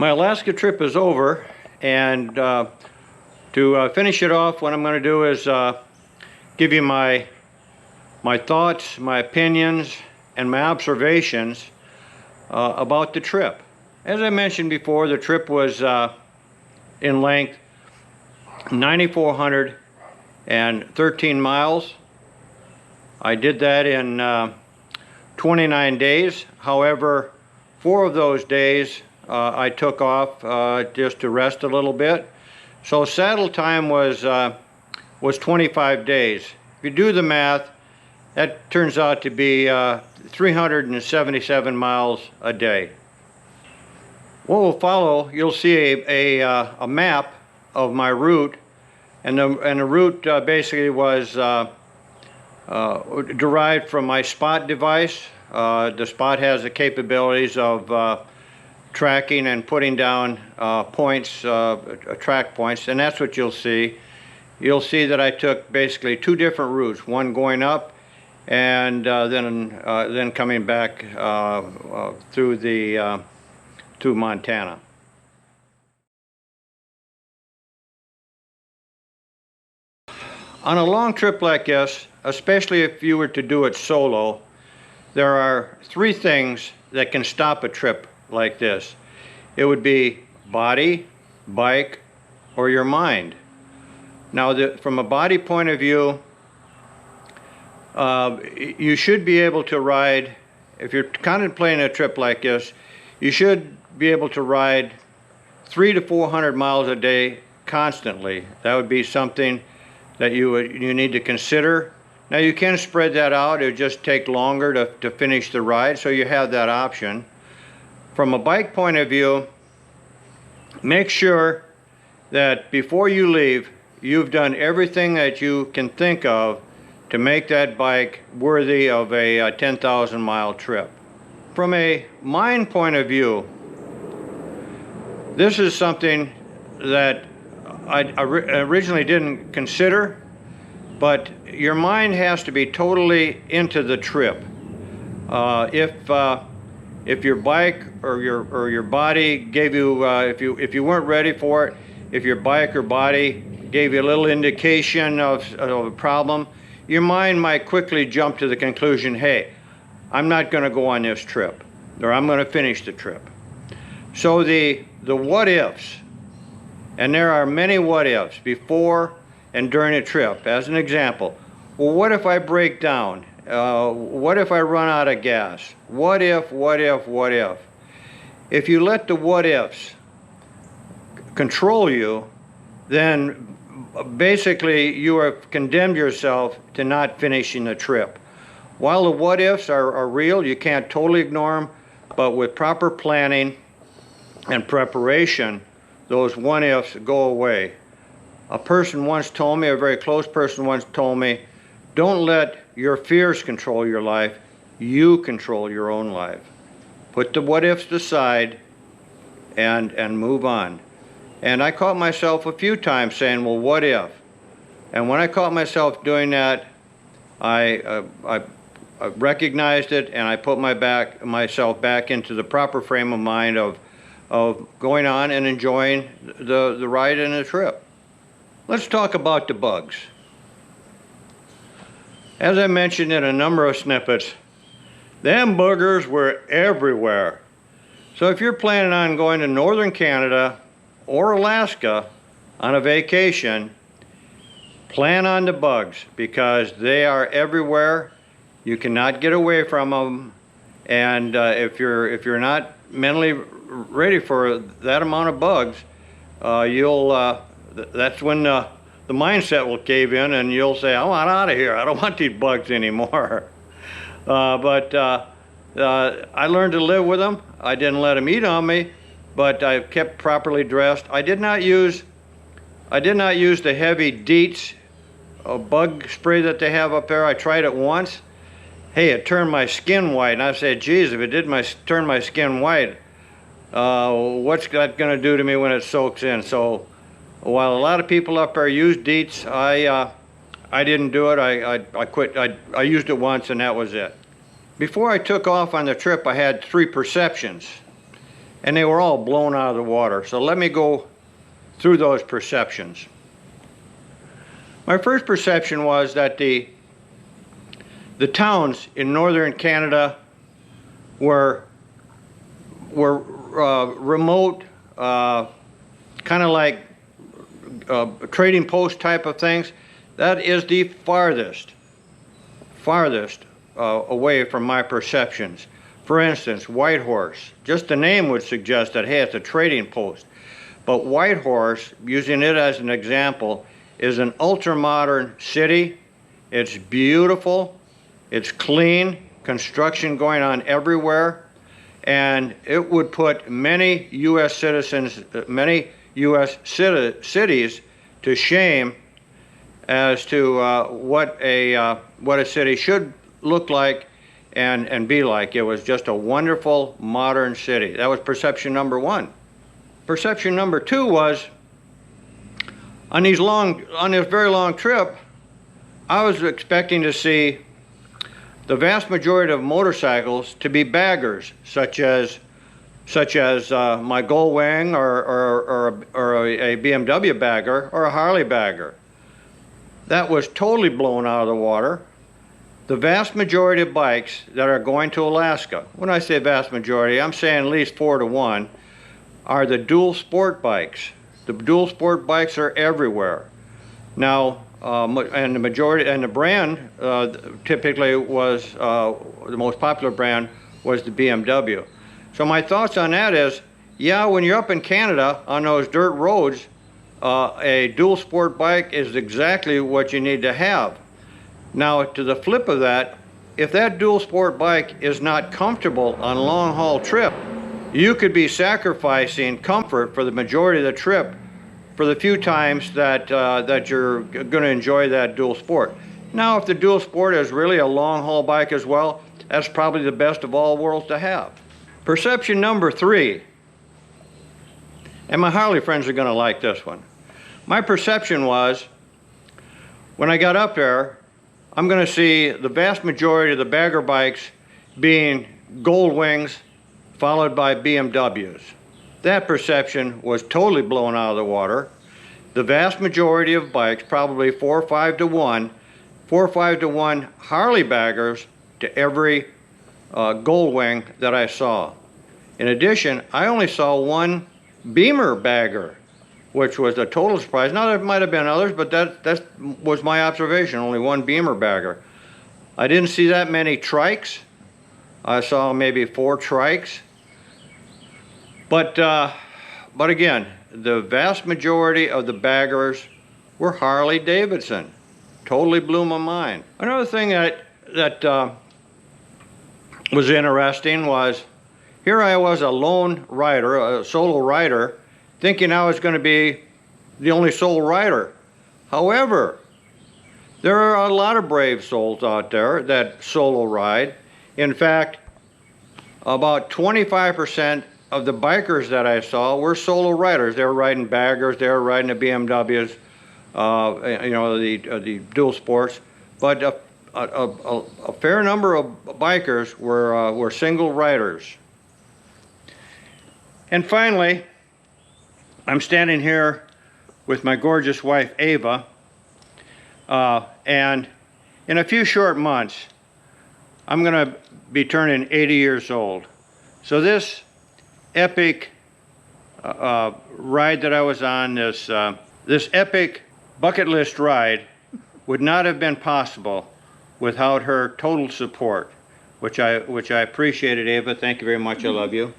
My Alaska trip is over, and to finish it off, what I'm going to do is give you my thoughts, my opinions, and my observations about the trip. As I mentioned before, the trip was in length 9,413 miles. I did that in 29 days. However, 4 of those days I took off just to rest a little bit. So saddle time was 25 days. If you do the math, that turns out to be 377 miles a day. What will follow, you'll see a map of my route, and the route basically was derived from my Spot device. The Spot has the capabilities of tracking and putting down points, track points, and that's what you'll see. You'll see that I took basically 2 different routes, one going up and then coming back through Montana. On a long trip like this, especially if you were to do it solo, there are 3 things that can stop a trip like this. It would be body, bike, or your mind. Now, from a body point of view, you should be able to ride, if you're contemplating a trip like this, you should be able to ride 300 to 400 miles a day constantly. That would be something that you need to consider. Now, you can spread that out. It would just take longer to finish the ride, so you have that option. From a bike point of view, make sure that before you leave, you've done everything that you can think of to make that bike worthy of a 10,000 mile trip. From a mind point of view, this is something that I originally didn't consider, but your mind has to be totally into the trip. If your bike or your body gave you, if you weren't ready for it, if your bike or body gave you a little indication of a problem, your mind might quickly jump to the conclusion, hey, I'm not going to go on this trip, or I'm going to finish the trip. So the what ifs, and there are many what ifs before and during a trip. As an example, well, what if I break down? What if I run out of gas? What if, what if, what if? If you let the what ifs control you, then basically you have condemned yourself to not finishing the trip. While the what ifs are real, you can't totally ignore them, but with proper planning and preparation, those what ifs go away. A person once told me, a very close person once told me, don't let your fears control your life, you control your own life. Put the what ifs aside and move on. And I caught myself a few times saying, well, what if? And when I caught myself doing that, I recognized it, and I put myself back into the proper frame of mind of going on and enjoying the ride and the trip. Let's talk about the bugs. As I mentioned in a number of snippets, them boogers were everywhere. So if you're planning on going to northern Canada or Alaska on a vacation, plan on the bugs, because they are everywhere. You cannot get away from them, and if you're not mentally ready for that amount of bugs, that's when the mindset will cave in, and you'll say, I want out of here. I don't want these bugs anymore. But I learned to live with them. I didn't let them eat on me, but I kept properly dressed. I did not use the heavy Dietz bug spray that they have up there. I tried it once. Hey, it turned my skin white, and I said, geez, if it did turn my skin white, what's that going to do to me when it soaks in? So while a lot of people up there use Dietz, I didn't do it. I quit. I used it once, and that was it. Before I took off on the trip, I had 3 perceptions. and they were all blown out of the water. So let me go through those perceptions. My first perception was that the towns in northern Canada were remote, kind of like trading post type of things. That is the farthest away from my perceptions. For instance, Whitehorse, just the name would suggest that, hey, it's a trading post. But Whitehorse, using it as an example, is an ultra-modern city. It's beautiful, it's clean, construction going on everywhere, and it would put many U.S. citizens, many U.S. cities to shame as to what a city should look like and be like. It was just a wonderful modern city. That was perception number one. Perception number two was, on this very long trip, I was expecting to see the vast majority of motorcycles to be baggers, such as my Gullwing or a BMW bagger or a Harley bagger. That was totally blown out of the water. The vast majority of bikes that are going to Alaska, when I say vast majority, I'm saying at least 4 to 1, are the dual sport bikes. The dual sport bikes are everywhere. Now, and the majority, and the brand typically was, the most popular brand was the BMW. So my thoughts on that is, yeah, when you're up in Canada on those dirt roads, a dual sport bike is exactly what you need to have. Now, to the flip of that, if that dual sport bike is not comfortable on a long haul trip, you could be sacrificing comfort for the majority of the trip for the few times that you're going to enjoy that dual sport. Now, if the dual sport is really a long haul bike as well, that's probably the best of all worlds to have. Perception number three, and my Harley friends are going to like this one. My perception was, when I got up there, I'm going to see the vast majority of the bagger bikes being Gullwings, followed by BMWs. That perception was totally blown out of the water. The vast majority of bikes, probably 4 or 5 to 1 Harley baggers to every Gullwing that I saw. In addition, I only saw one Beamer bagger, which was a total surprise. Now, there might have been others, but that was my observation, only one Beamer bagger. I didn't see that many trikes. I saw maybe 4 trikes. But again, the vast majority of the baggers were Harley Davidson. Totally blew my mind. Another thing that was interesting was, here I was, a lone rider, a solo rider, thinking I was going to be the only sole rider. However, there are a lot of brave souls out there that solo ride. In fact, about 25% of the bikers that I saw were solo riders. They were riding baggers, they were riding the BMWs, the dual sports. But a fair number of bikers were single riders. And finally, I'm standing here with my gorgeous wife, Ava, and in a few short months, I'm going to be turning 80 years old. So this epic ride that I was on, this epic bucket list ride, would not have been possible without her total support, which I appreciated, Ava. Thank you very much. I love you.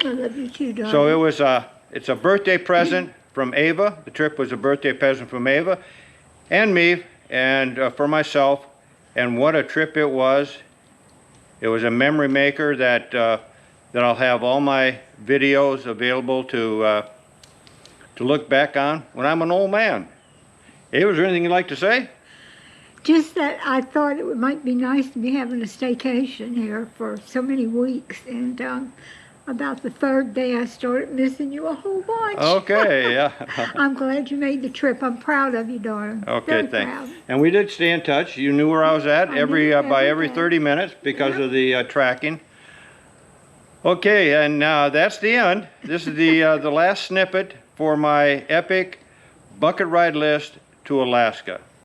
I love you too, darling. So it's a birthday present from Ava. The trip was a birthday present from Ava and me, and for myself. And what a trip it was. It was a memory maker that I'll have all my videos available to look back on when I'm an old man. Ava, is there anything you'd like to say? Just that I thought it might be nice to be having a staycation here for so many weeks, and about the third day I started missing you a whole bunch. Okay, yeah. I'm glad you made the trip. I'm proud of you, darling. Okay, thanks. And we did stay in touch. You knew where I was at by every 30 minutes because of the tracking. Okay, and that's the end. This is the last snippet for my epic bucket ride list to Alaska.